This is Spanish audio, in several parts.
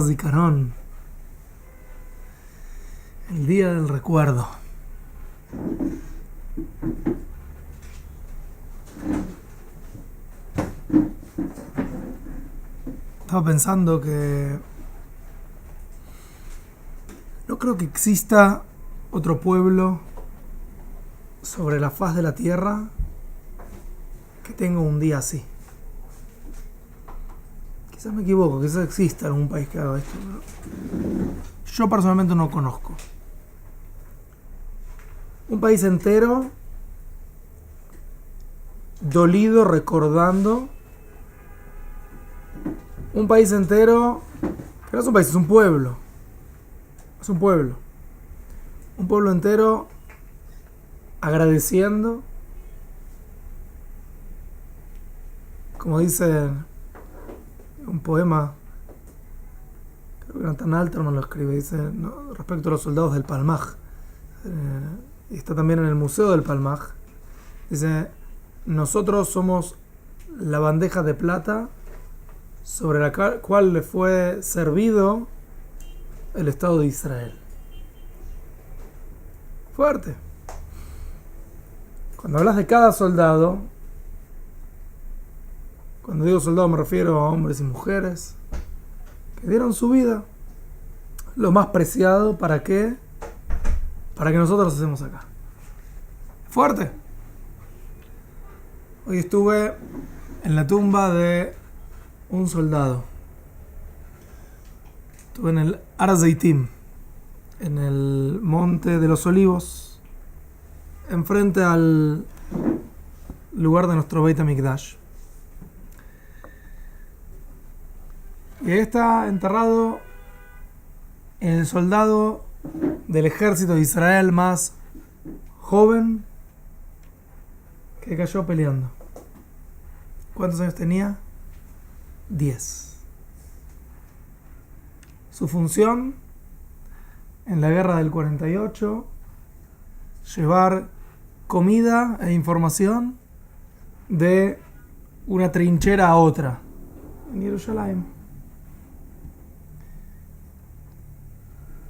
HaZikaron, el día del recuerdo. Estaba pensando que no creo que exista otro pueblo sobre la faz de la tierra que tenga un día así. Quizás me equivoco, quizás exista algún país que haga esto, pero yo personalmente no conozco. Un país entero dolido recordando. Un país entero que no es un país, es un pueblo. Es un pueblo. Un pueblo entero agradeciendo. Como dice un poema, creo que Nathan Alterman lo escribe, dice, ¿no?, respecto a los soldados del Palmaj. Y está también en el Museo del Palmaj. Dice, nosotros somos la bandeja de plata sobre la cual le fue servido el Estado de Israel. Fuerte. Cuando hablas de cada soldado, cuando digo soldado me refiero a hombres y mujeres que dieron su vida, lo más preciado, ¿para qué? Para que nosotros hacemos acá. Fuerte. Hoy estuve en la tumba de un soldado. Estuve en el Har Zeitim, en el Monte de los Olivos, enfrente al lugar de nuestro Beit HaMikdash. Y ahí está enterrado el soldado del ejército de Israel más joven que cayó peleando. ¿Cuántos años tenía? 10. Su función en la guerra del 48, llevar comida e información de una trinchera a otra en Jerusalén.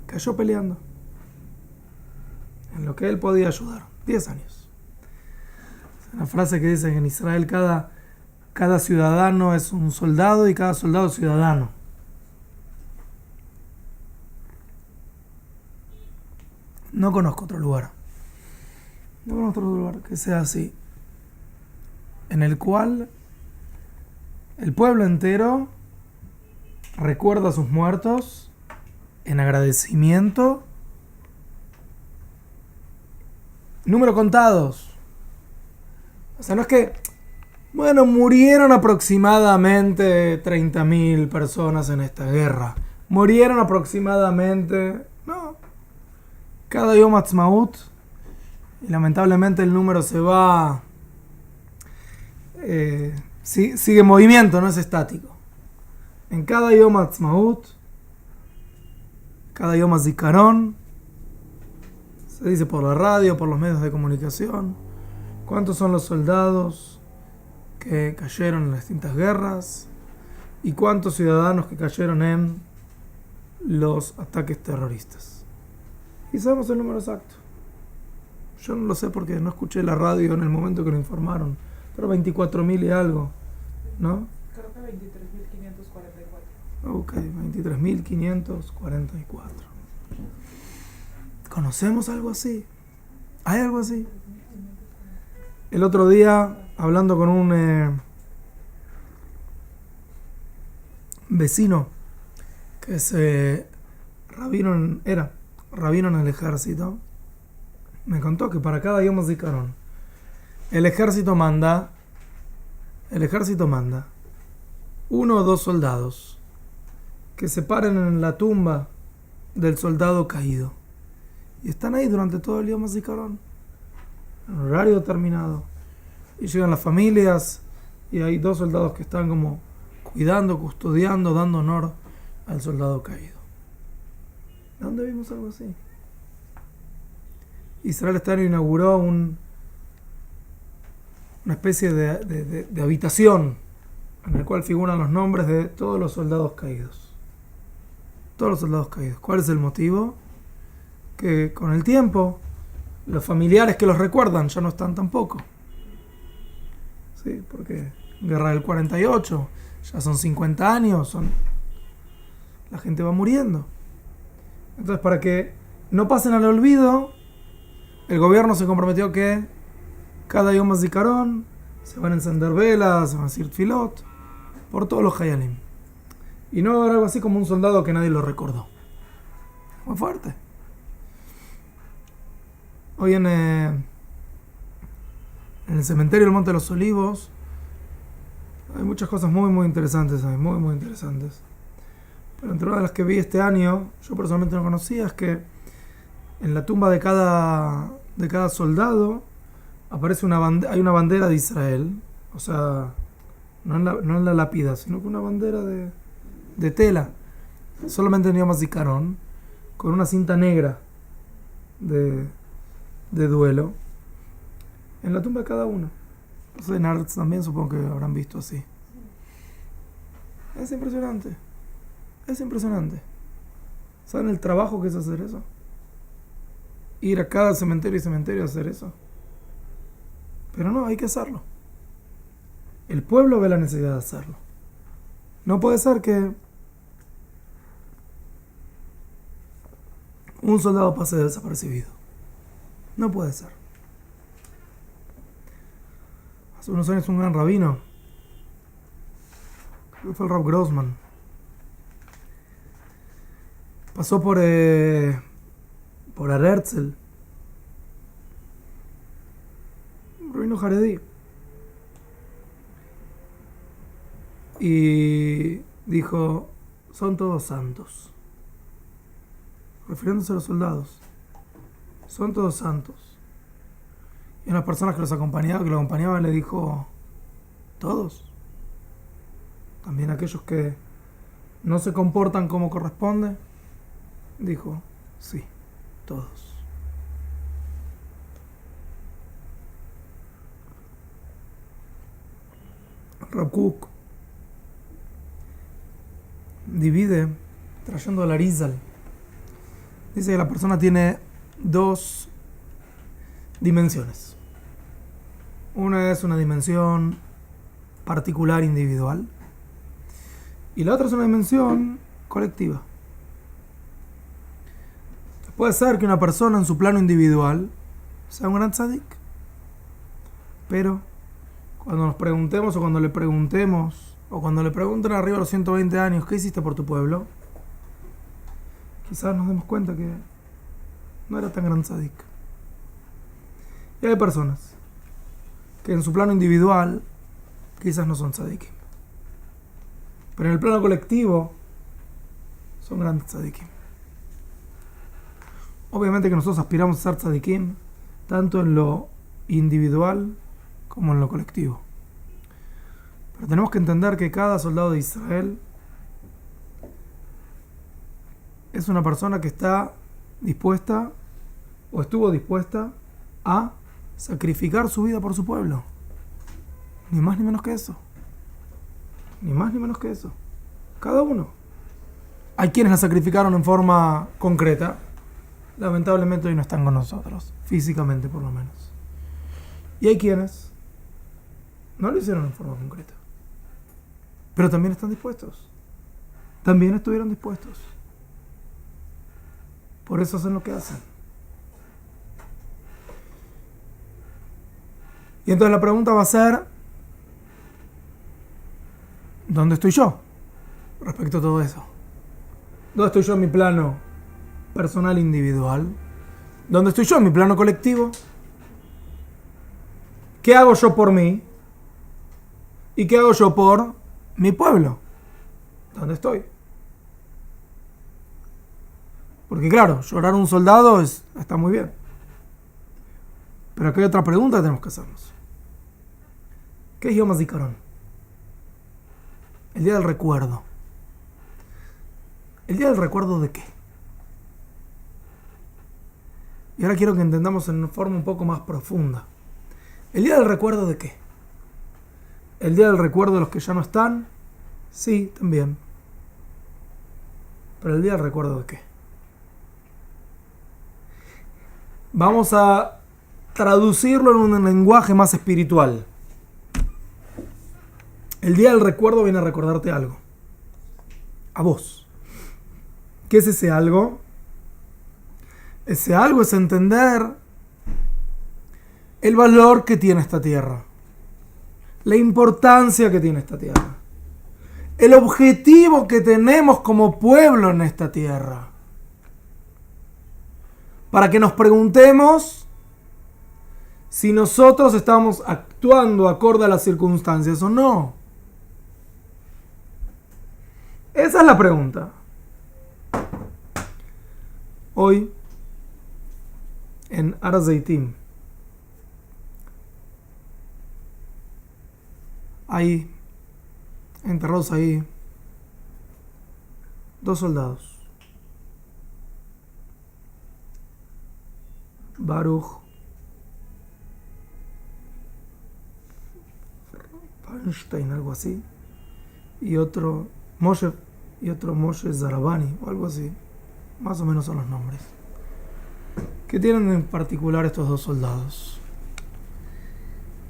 Cayó peleando en lo que él podía ayudar. 10 años. Es una frase que dice que en Israel cada ciudadano es un soldado y cada soldado es ciudadano. No conozco otro lugar. No conozco otro lugar que sea así, en el cual el pueblo entero recuerda a sus muertos en agradecimiento. Números contados. O sea, no es que, bueno, murieron aproximadamente 30.000 personas en esta guerra. Murieron aproximadamente... No. Cada Yom Ha'atzmaut, y lamentablemente el número se va... sigue en movimiento, no es estático. En cada Yom Ha'atzmaut, cada Yom HaZikaron, se dice por la radio, por los medios de comunicación, cuántos son los soldados que cayeron en las distintas guerras y cuántos ciudadanos que cayeron en los ataques terroristas. Y sabemos el número exacto. Yo no lo sé porque no escuché la radio en el momento que lo informaron, pero 24.000 y algo, ¿no? Creo que 23.544. Ok, 23.544. ¿Conocemos algo así? ¿Hay algo así? El otro día, hablando con un vecino que es rabino en el ejército, me contó que para cada Yom HaZikaron el ejército manda 1 o 2 soldados que se paren en la tumba del soldado caído y están ahí durante todo el Yom HaZikaron en horario determinado, y llegan las familias y hay 2 soldados que están como cuidando, custodiando, dando honor al soldado caído. ¿Dónde vimos algo así? Israel este año inauguró una especie de habitación en el cual figuran los nombres de todos los soldados caídos. todos los soldados caídos. ¿Cuál es el motivo? Que con el tiempo, los familiares que los recuerdan ya no están tampoco. Sí, porque guerra del 48, ya son 50 años, la gente va muriendo. Entonces, para que no pasen al olvido, el gobierno se comprometió que cada Yom HaZikaron se van a encender velas, se van a decir tfilot por todos los Hayalim. Y no era algo así como un soldado que nadie lo recordó. Muy fuerte. Hoy en el cementerio del Monte de los Olivos hay muchas cosas muy muy interesantes, muy muy interesantes. Pero entre una de las que vi este año, yo personalmente no conocía, es que en la tumba de cada soldado aparece hay una bandera de Israel. O sea, no en la lápida, sino que una bandera de tela. Solamente en Yom HaZikaron, con una cinta negra de duelo en la tumba de cada uno. Entonces en Arts también supongo que habrán visto así. Es impresionante. Es impresionante. ¿Saben el trabajo que es hacer eso? Ir a cada cementerio y cementerio a hacer eso. Pero no, hay que hacerlo. El pueblo ve la necesidad de hacerlo. No puede ser que un soldado pase desapercibido. No puede ser. Hace unos años un gran rabino, creo que fue el Rav Grossman, pasó por Har Herzl, un rabino jaredí, y dijo: son todos santos, refiriéndose a los soldados. Son todos santos. Y una persona que lo acompañaba le dijo: ¿todos? ¿También aquellos que no se comportan como corresponde? Dijo: sí, todos. Rav Kook divide, trayendo al Arizal, dice que la persona tiene dos dimensiones. Una es una dimensión particular, individual, y la otra es una dimensión colectiva. Puede ser que una persona en su plano individual sea un gran tzadik, pero cuando nos preguntemos, o cuando le preguntemos, o cuando le pregunten arriba a los 120 años: ¿qué hiciste por tu pueblo?, quizás nos demos cuenta que no era tan gran tzadik. Y hay personas que en su plano individual quizás no son tzadikim, pero en el plano colectivo son grandes tzadikim. Obviamente que nosotros aspiramos a ser tzadikim tanto en lo individual como en lo colectivo, pero tenemos que entender que cada soldado de Israel es una persona que está dispuesta, o estuvo dispuesta, a sacrificar su vida por su pueblo. Ni más ni menos que eso. Ni más ni menos que eso. Cada uno. Hay quienes la sacrificaron en forma concreta. Lamentablemente hoy no están con nosotros, físicamente por lo menos. Y hay quienes no lo hicieron en forma concreta, pero también están dispuestos. También estuvieron dispuestos. Por eso hacen lo que hacen. Y entonces la pregunta va a ser: ¿dónde estoy yo respecto a todo eso? ¿Dónde estoy yo en mi plano personal individual? ¿Dónde estoy yo en mi plano colectivo? ¿Qué hago yo por mí? ¿Y qué hago yo por mi pueblo? ¿Dónde estoy? Porque claro, llorar a un soldado está muy bien. Pero aquí hay otra pregunta que tenemos que hacernos. ¿Qué es Yom HaZikaron? El día del recuerdo. ¿El día del recuerdo de qué? Y ahora quiero que entendamos en una forma un poco más profunda. ¿El día del recuerdo de qué? ¿El día del recuerdo de los que ya no están? Sí, también. Pero el día del recuerdo de qué. Vamos a traducirlo en un lenguaje más espiritual. El día del recuerdo viene a recordarte algo. A vos. ¿Qué es ese algo? Ese algo es entender el valor que tiene esta tierra. La importancia que tiene esta tierra. El objetivo que tenemos como pueblo en esta tierra. Para que nos preguntemos si nosotros estamos actuando acorde a las circunstancias o no. Esa es la pregunta. Hoy, en Har HaZeitim, hay enterrados ahí 2 soldados. Baruch Feinstein, algo así, y otro Moshe Zarabani, o algo así. Más o menos son los nombres. ¿Qué tienen en particular estos 2 soldados?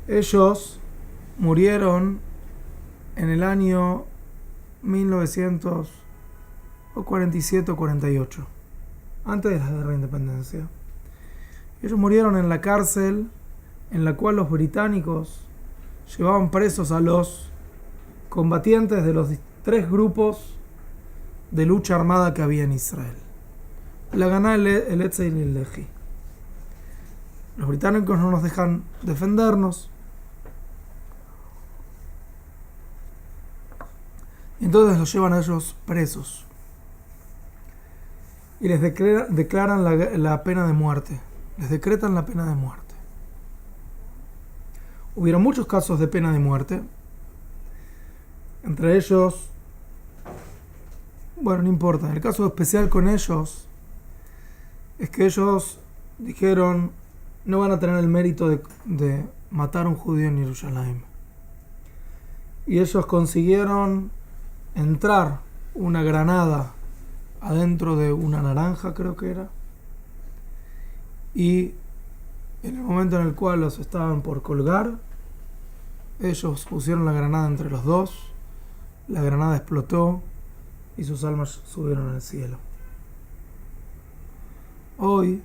Ellos murieron en el año 1947 o 48, antes de la Guerra de Independencia. Ellos murieron en la cárcel en la cual los británicos llevaban presos a los combatientes de los 3 grupos de lucha armada que había en Israel. La Ganá, el Etzel y el Lehi. Los británicos no nos dejan defendernos. Y entonces los llevan a ellos presos. Y les declaran la pena de muerte. Les decretan la pena de muerte. Hubieron muchos casos de pena de muerte. Entre ellos, bueno, no importa. El caso especial con ellos es que ellos dijeron no van a tener el mérito de matar a un judío en Jerusalén. Y ellos consiguieron entrar una granada adentro de una naranja, creo que era. Y en el momento en el cual los estaban por colgar, ellos pusieron la granada entre los dos, la granada explotó y sus almas subieron al cielo. Hoy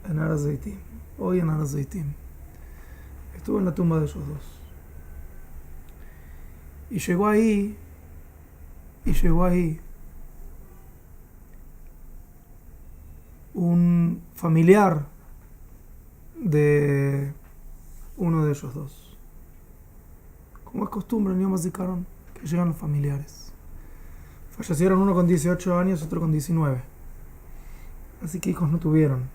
en Har HaZeitim, estuve en la tumba de ellos 2. Y llegó ahí un familiar de uno de ellos 2. Como es costumbre en Yom HaZikaron, que llegan los familiares. Fallecieron uno con 18 años, otro con 19. Así que hijos no tuvieron.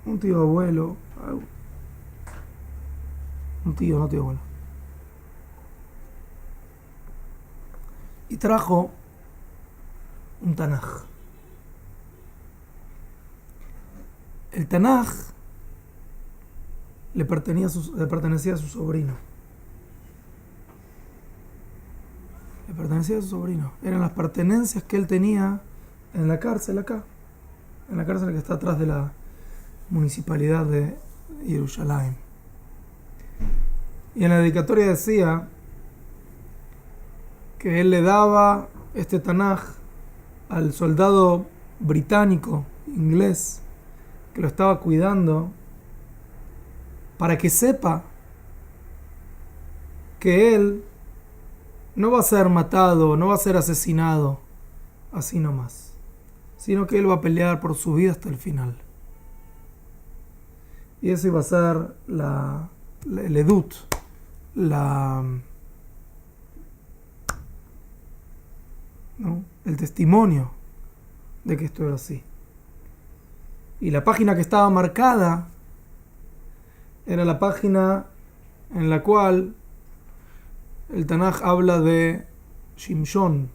Un tío abuelo. Un tío, no tío abuelo. Y trajo un Tanaj. El Tanaj le pertenecía a su sobrino. Eran las pertenencias que él tenía en la cárcel acá. En la cárcel que está atrás de la municipalidad de Jerusalén. Y en la dedicatoria decía que él le daba este Tanaj al soldado británico, inglés, que lo estaba cuidando, para que sepa que él no va a ser matado, no va a ser asesinado así nomás, sino que él va a pelear por su vida hasta el final. Y eso iba a ser el edut, el testimonio de que esto era así. Y la página que estaba marcada era la página en la cual el Tanaj habla de Shimshon,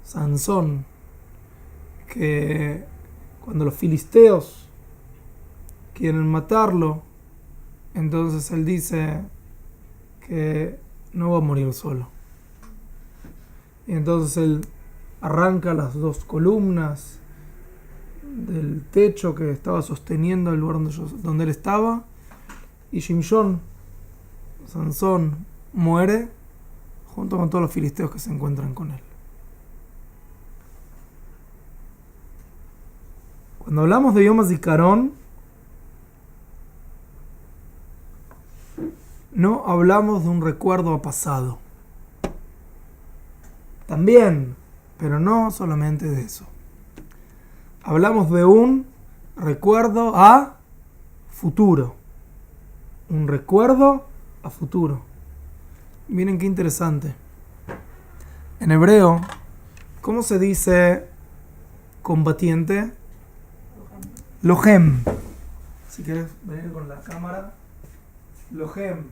Sansón, que cuando los filisteos quieren matarlo, entonces él dice que no va a morir solo. Y entonces él arranca las dos columnas del techo que estaba sosteniendo el lugar donde él estaba. Y Shimshon, Sansón, muere junto con todos los filisteos que se encuentran con él. Cuando hablamos de Yom HaZikaron, no hablamos de un recuerdo a pasado. También, pero no solamente de eso. Hablamos de un recuerdo a futuro. Un recuerdo a futuro. Miren qué interesante. En hebreo, ¿cómo se dice combatiente? Lohem. Si quieres venir con la cámara. Lohem.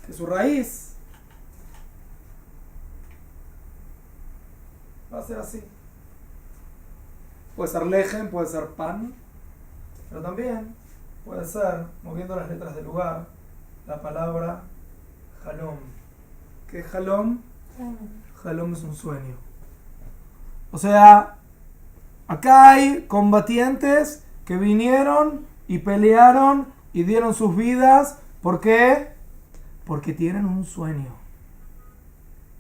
Que su raíz va a ser así. Puede ser lejem, puede ser pan, pero también puede ser, moviendo las letras del lugar, la palabra halom. ¿Qué es halom? Halom es un sueño. O sea, acá hay combatientes que vinieron y pelearon y dieron sus vidas. ¿Por qué? Porque tienen un sueño.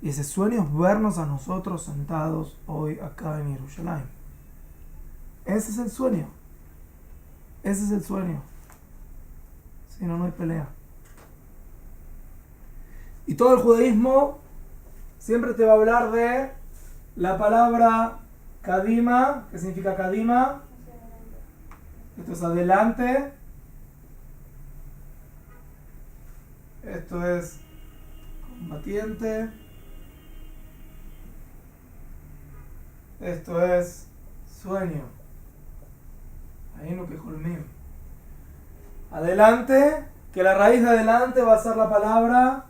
Y ese sueño es vernos a nosotros sentados hoy acá en Jerusalén. Ese es el sueño. Ese es el sueño. Si no, no hay pelea. Y todo el judaísmo siempre te va a hablar de la palabra kadima. ¿Qué significa kadima? Esto es adelante. Esto es combatiente. Esto es sueño. Ahí no que jolmim. Adelante, que la raíz de adelante va a ser la palabra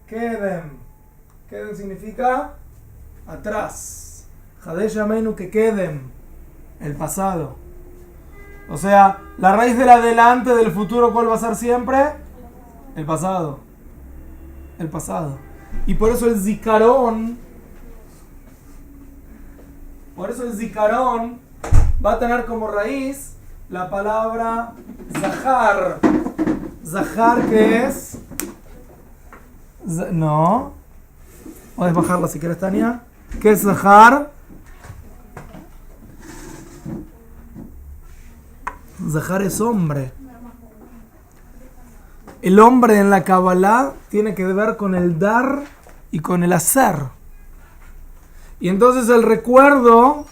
kedem. Kedem significa atrás. Hadesh Yameinu que kedem, el pasado. O sea, la raíz del adelante del futuro, ¿cuál va a ser siempre? El pasado. El pasado. Y por eso el zikaron, va a tener como raíz la palabra zahar. Zahar, ¿qué es? No. Puedes bajarla si quieres, Tania. ¿Qué es zahar? Zahar es hombre. El hombre en la Kabbalah tiene que ver con el dar y con el hacer. Y entonces el recuerdo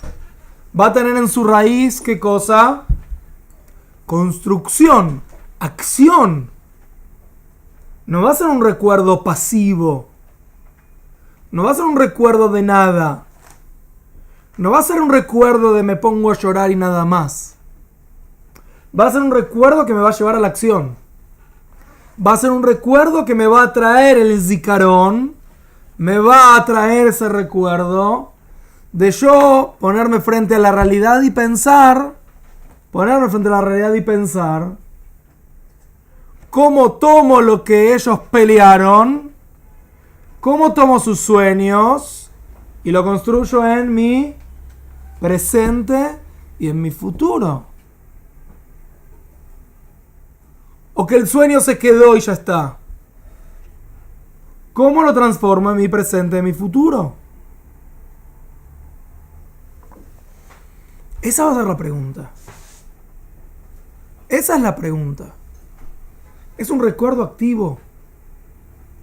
va a tener en su raíz, ¿qué cosa? Construcción, acción. No va a ser un recuerdo pasivo. No va a ser un recuerdo de nada. No va a ser un recuerdo de me pongo a llorar y nada más. Va a ser un recuerdo que me va a llevar a la acción. Va a ser un recuerdo que me va a traer el zikaron. Me va a traer ese recuerdo de yo ponerme frente a la realidad y pensar. Ponerme frente a la realidad y pensar cómo tomo lo que ellos pelearon, cómo tomo sus sueños y lo construyo en mi presente y en mi futuro. O que el sueño se quedó y ya está. ¿Cómo lo transformo en mi presente y en mi futuro? Esa va a ser la pregunta. Esa es la pregunta. Es un recuerdo activo.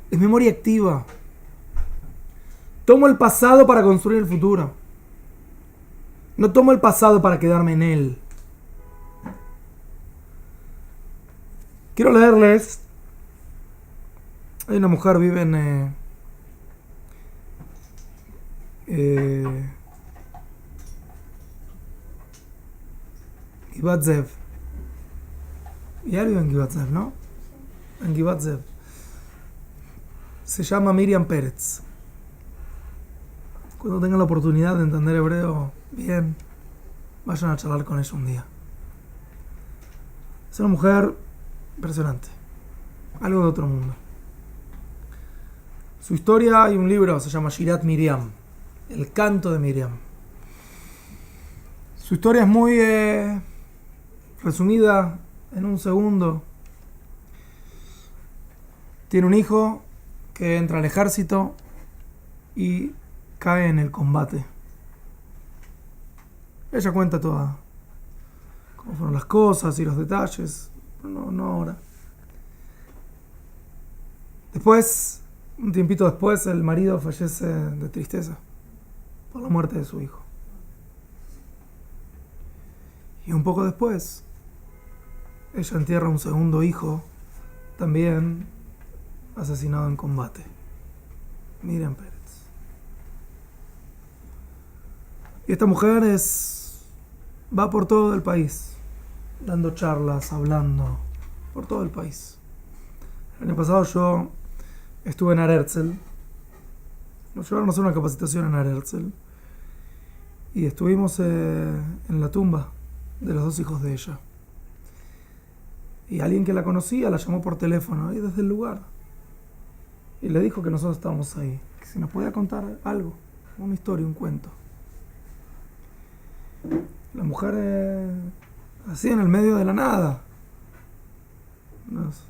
Es memoria activa. Tomo el pasado para construir el futuro. No tomo el pasado para quedarme en él. Quiero leerles. Hay una mujer, vive en Givat Zev. Ya vive en Givat Zev, ¿no? En Givat Zev. Se llama Miriam Pérez. Cuando tengan la oportunidad de entender hebreo bien, vayan a charlar con ella un día. Es una mujer impresionante. Algo de otro mundo. Su historia, hay un libro, se llama Shirat Miriam, el canto de Miriam. Su historia es muy resumida en un segundo. Tiene un hijo que entra al ejército y cae en el combate. Ella cuenta toda cómo fueron las cosas y los detalles, pero no ahora. Después, un tiempito después, el marido fallece de tristeza por la muerte de su hijo. Y un poco después, ella entierra un segundo hijo, también asesinado en combate. Miriam Pérez. Y esta mujer va por todo el país, dando charlas, hablando, por todo el país. El año pasado yo estuve en Har Herzl. Nos llevaron a hacer una capacitación en Har Herzl. Y estuvimos en la tumba de los dos hijos de ella. Y alguien que la conocía la llamó por teléfono ahí desde el lugar. Y le dijo que nosotros estábamos ahí. Que si nos podía contar algo, una historia, un cuento. La mujer así en el medio de la nada. Unos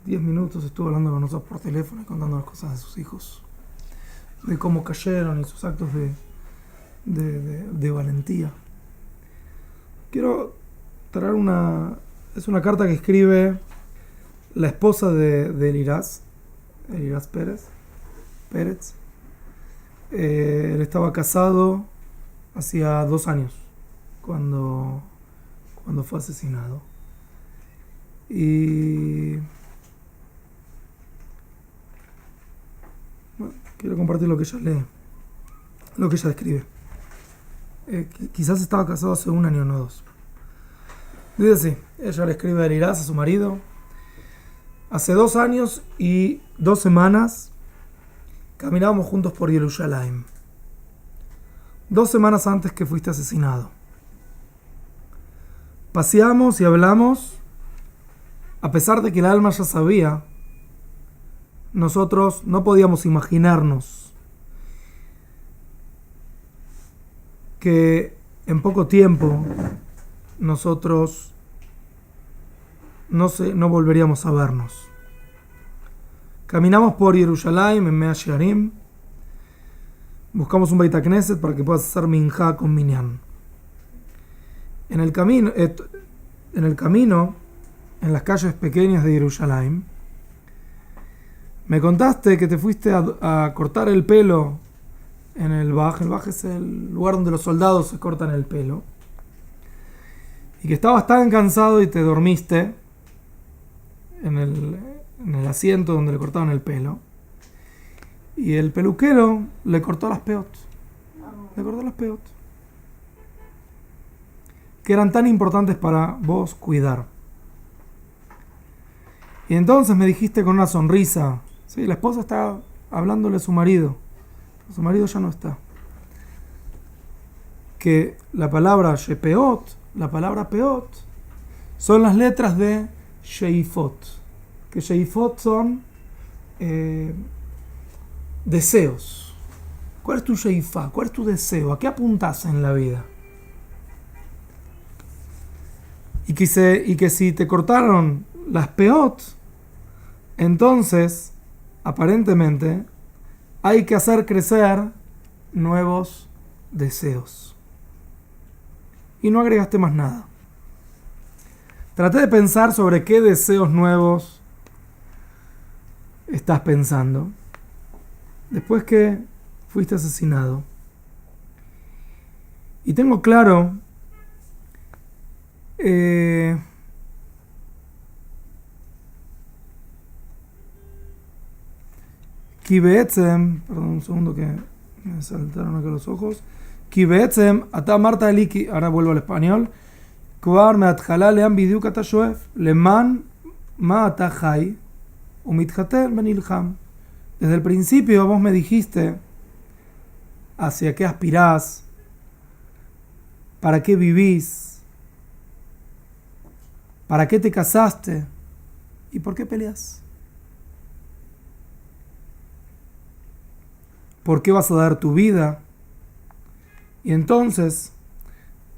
10 minutos estuvo hablando con nosotros por teléfono y contando las cosas de sus hijos. De cómo cayeron y sus actos de valentía. Quiero traer es una carta que escribe la esposa de Elías Pérez. Él estaba casado hacía 2 años cuando fue asesinado. Y bueno, quiero compartir lo que ella lee, lo que ella escribe. Quizás estaba casado hace 1 año, no 2. Dice así, ella le escribe a Elías, a su marido: hace 2 años y 2 semanas caminábamos juntos por Jerusalén, 2 semanas antes que fuiste asesinado. Paseamos y hablamos, a pesar de que el alma ya sabía. Nosotros no podíamos imaginarnos que en poco tiempo nosotros no volveríamos a vernos. Caminamos por Jerusalén en Mea Shearim. Buscamos un Beit HaKnesset para que puedas hacer minjá con minyan. En el camino, en las calles pequeñas de Jerusalén, me contaste que te fuiste a cortar el pelo en el Baj. El Baj es el lugar donde los soldados se cortan el pelo. Y que estabas tan cansado y te dormiste en el asiento donde le cortaban el pelo. Y el peluquero le cortó las peot. Le cortó las peot, que eran tan importantes para vos cuidar. Y entonces me dijiste con una sonrisa, sí, la esposa está hablándole a su marido ya no está, que la palabra shepeot, la palabra peot, son las letras de sheifot, que sheifot son deseos. ¿Cuál es tu sheifá? ¿Cuál es tu deseo? ¿A qué apuntas en la vida? Y que si te cortaron las peot, entonces, aparentemente, hay que hacer crecer nuevos deseos. Y no agregaste más nada. Traté de pensar sobre qué deseos nuevos estás pensando después que fuiste asesinado. Y tengo claro Ki be'etzem, perdón un segundo que me saltaron acá los ojos. Ki be'etzem, ata marta eliki, ahora vuelvo al español. Kvar me'atchala le'am bidiuk ata shoef, leman ma ata chai, umitchater benilham. Desde el principio vos me dijiste hacia qué aspirás, para qué vivís, para qué te casaste y por qué peleas. por qué vas a dar tu vida. Y entonces,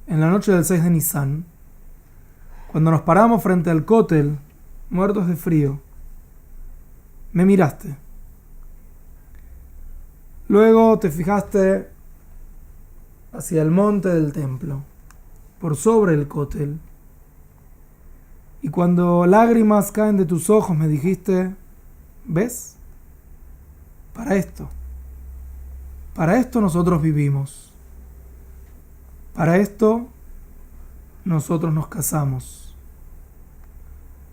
en la noche del 6 de Nisan, cuando nos paramos frente al cótel, muertos de frío, me miraste. Luego te fijaste hacia el monte del templo, por sobre el cótel. Y cuando lágrimas caen de tus ojos me dijiste, ¿ves? Para esto nosotros vivimos. Para esto nosotros nos casamos.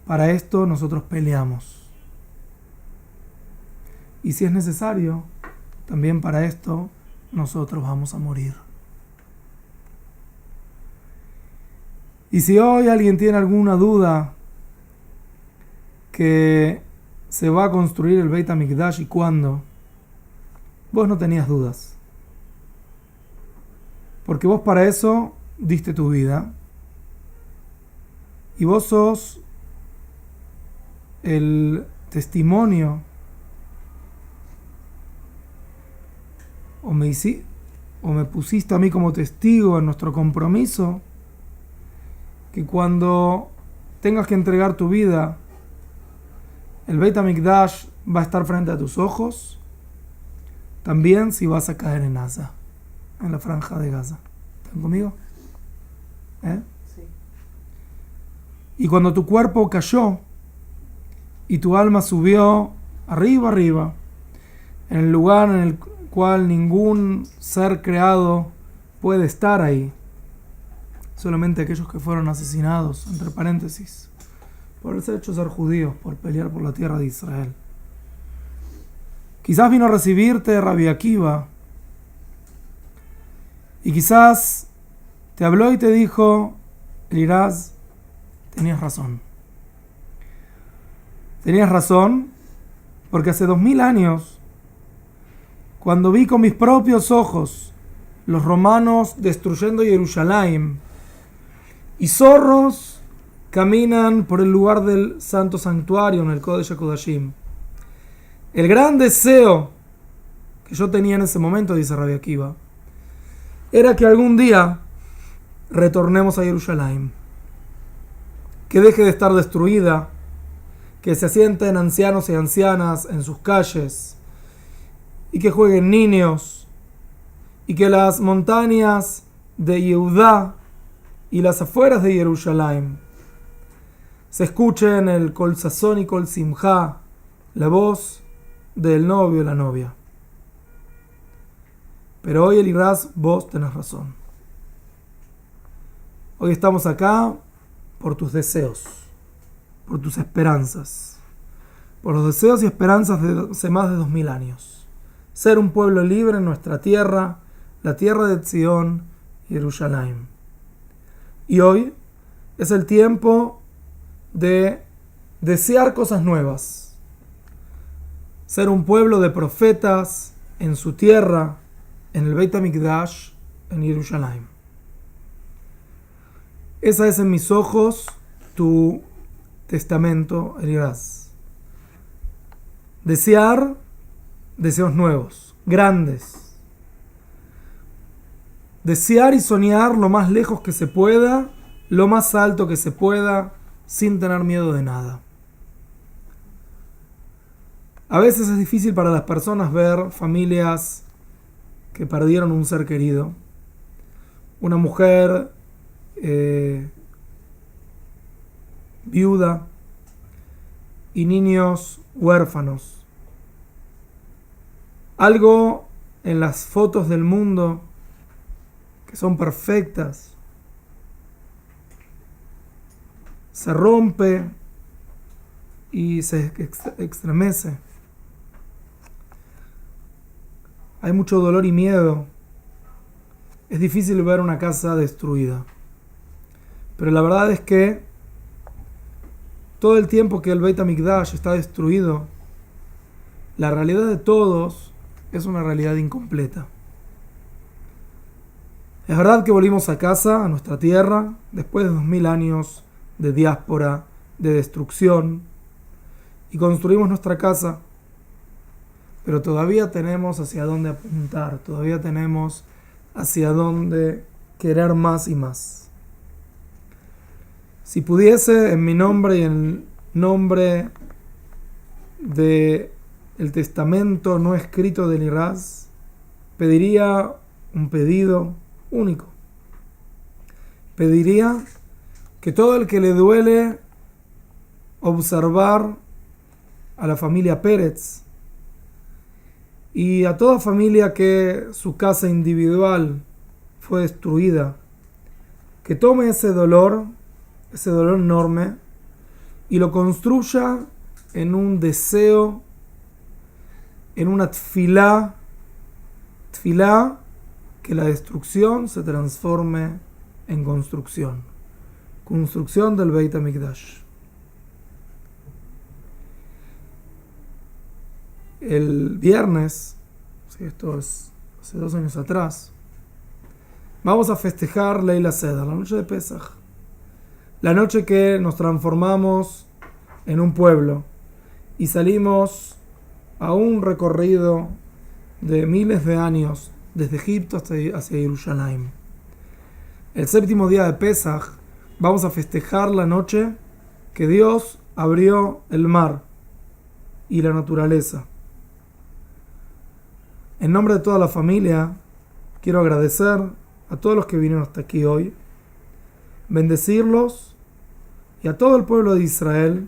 Para esto nosotros peleamos. Y si es necesario, también para esto nosotros vamos a morir. Y si hoy alguien tiene alguna duda que se va a construir el Beit HaMikdash y cuándo, vos no tenías dudas. Porque vos para eso diste tu vida. Y vos sos el testimonio o me pusiste a mí como testigo en nuestro compromiso que cuando tengas que entregar tu vida, el Beit HaMikdash va a estar frente a tus ojos, también si vas a caer en Gaza, en la franja de Gaza. ¿Están conmigo? Sí. Y cuando tu cuerpo cayó y tu alma subió arriba, en el lugar en el cual ningún ser creado puede estar ahí, solamente aquellos que fueron asesinados, entre paréntesis, por el hecho de ser judíos, por pelear por la tierra de Israel. Quizás vino a recibirte Rabbi Akiva, y quizás te habló y te dijo, Eliraz, tenías razón. Tenías razón, porque hace 2000 años, cuando vi con mis propios ojos los romanos destruyendo Jerusalén, y zorros caminan por el lugar del santo santuario en el Kodesh HaKodashim. El gran deseo que yo tenía en ese momento, dice Rabbi Akiva, era que algún día retornemos a Jerusalén, que deje de estar destruida, que se asienten ancianos y ancianas en sus calles, y que jueguen niños, y que las montañas de Yehudá y las afueras de Jerusalén se escuchen el Kol Sazón y Kol Simha, la voz del novio y la novia. Pero hoy, Eliraz, vos tenés razón. Hoy estamos acá por tus deseos, por tus esperanzas, por los deseos y esperanzas de hace más de 2000 años. Ser un pueblo libre en nuestra tierra, la tierra de Zion, Jerusalén. Y hoy es el tiempo de desear cosas nuevas. Ser un pueblo de profetas en su tierra, en el Beit HaMikdash, en Jerusalén. Esa es en mis ojos tu testamento, Eliraz. Desear deseos nuevos, grandes. Desear y soñar lo más lejos que se pueda, lo más alto que se pueda, sin tener miedo de nada. A veces es difícil para las personas ver familias que perdieron un ser querido. Una mujer viuda y niños huérfanos. Algo en las fotos del mundo que son perfectas se rompe y se estremece. Hay mucho dolor y miedo. Es difícil ver una casa destruida. Pero la verdad es que todo el tiempo que el Beit HaMikdash está destruido, la realidad de todos es una realidad incompleta. Es verdad que volvimos a casa, a nuestra tierra, después de 2000 años de diáspora, de destrucción, y construimos nuestra casa. pero todavía tenemos hacia dónde apuntar, todavía tenemos hacia dónde querer más y más. Si pudiese, en mi nombre y en nombre de el testamento no escrito de Liraz, pediría un pedido único. Pediría que todo el que le duele observar a la familia Pérez y a toda familia que su casa individual fue destruida, que tome ese dolor enorme, y lo construya en un deseo, en una tfilá, que la destrucción se transforme en construcción del Beit HaMikdash. El viernes, esto es hace 2 años atrás, vamos a festejar Leila Seder, la noche de Pesaj, la noche que nos transformamos en un pueblo y salimos a un recorrido de miles de años desde Egipto hacia Jerusalén. El 7º día de Pesaj vamos a festejar la noche que Dios abrió el mar y la naturaleza. En nombre de toda la familia, quiero agradecer a todos los que vinieron hasta aquí hoy, bendecirlos y a todo el pueblo de Israel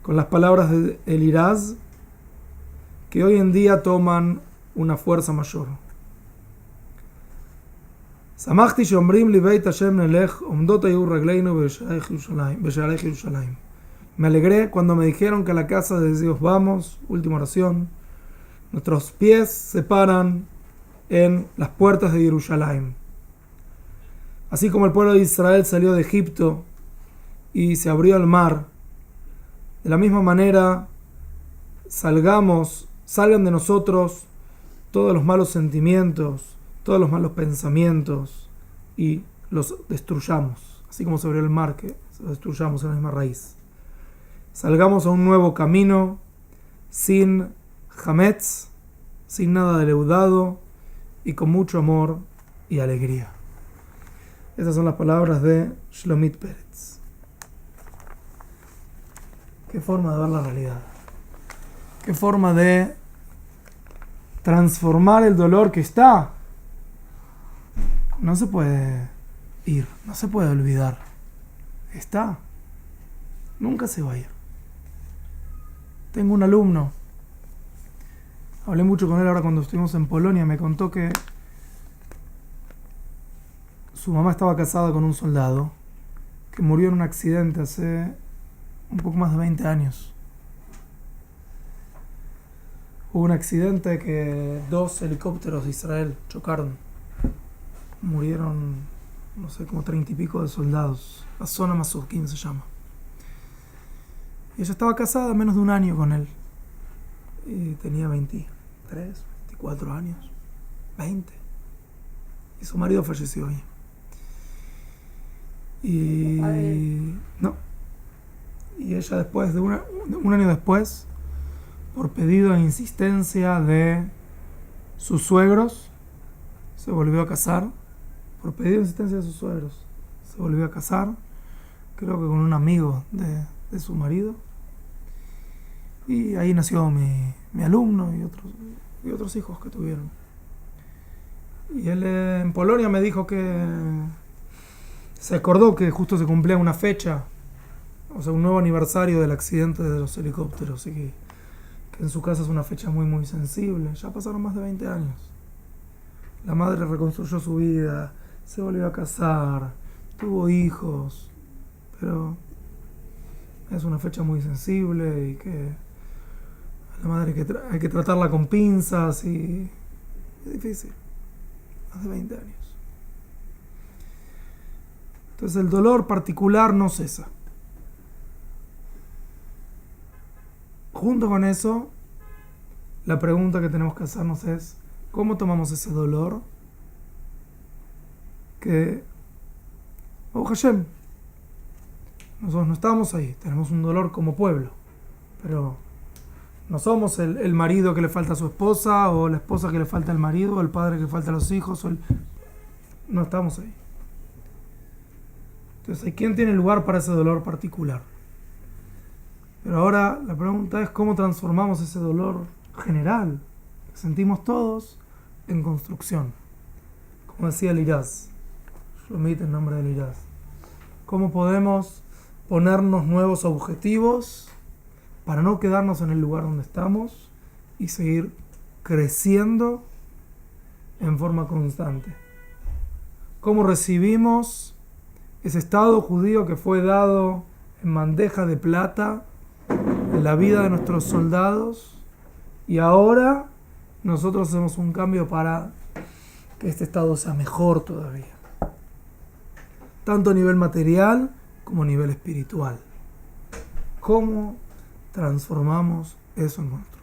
con las palabras de Eliraz, que hoy en día toman una fuerza mayor. Samachti sheomrim li beit Hashem nelech omdot hayu regleinu b'sharei Jerusalén. Me alegré cuando me dijeron que a la casa de Dios vamos, última oración, nuestros pies se paran en las puertas de Jerusalén. Así como el pueblo de Israel salió de Egipto y se abrió el mar, de la misma manera salgan de nosotros todos los malos sentimientos, todos los malos pensamientos, y los destruyamos, así como se abrió el mar, que los destruyamos en la misma raíz. Salgamos a un nuevo camino, sin hametz, sin nada de leudado, y con mucho amor y alegría. Esas son las palabras de Shlomit Pérez. Qué forma de ver la realidad. Qué forma de transformar el dolor que está. No se puede ir, no se puede olvidar. Está. Nunca se va a ir. Tengo un alumno. Hablé mucho con él ahora cuando estuvimos en Polonia. Me contó que su mamá estaba casada con un soldado que murió en un accidente hace un poco más de 20 años. Hubo un accidente que 2 helicópteros de Israel chocaron. Murieron, no sé, como 30 y pico de soldados. La zona Masukim se llama. Y ella estaba casada menos de un año con él. Y tenía 23, 24 años. 20. Y su marido falleció ahí. Y no. Y ella después de un año después, por pedido e insistencia de sus suegros, se volvió a casar. Por pedido e insistencia de sus suegros, se volvió a casar, creo que con un amigo de su marido. Y ahí nació mi alumno y otros hijos que tuvieron. Y él en Polonia me dijo que se acordó que justo se cumplía una fecha, o sea, un nuevo aniversario del accidente de los helicópteros, y que en su casa es una fecha muy muy sensible. Ya pasaron más de 20 años. La madre reconstruyó su vida, se volvió a casar, tuvo hijos, pero es una fecha muy sensible y que a la madre hay que tratarla con pinzas, y es difícil. Más de 20 años. Entonces el dolor particular no cesa. Junto con eso, la pregunta que tenemos que hacernos es: ¿cómo tomamos ese dolor? Que, Baruch Hashem, nosotros no estamos ahí, tenemos un dolor como pueblo, pero No somos el marido que le falta a su esposa, o la esposa que le falta al marido, o el padre que le falta a los hijos. No estamos ahí. Entonces, ¿quién tiene lugar para ese dolor particular? Pero ahora la pregunta es cómo transformamos ese dolor general que sentimos todos en construcción. Como decía el Iraz, Shlomit en nombre del Iraz. ¿Cómo podemos ponernos nuevos objetivos para no quedarnos en el lugar donde estamos y seguir creciendo en forma constante? ¿Cómo recibimos ese Estado judío que fue dado en bandeja de plata en la vida de nuestros soldados, y ahora nosotros hacemos un cambio para que este Estado sea mejor todavía, tanto a nivel material como a nivel espiritual? ¿Cómo transformamos eso en nosotros?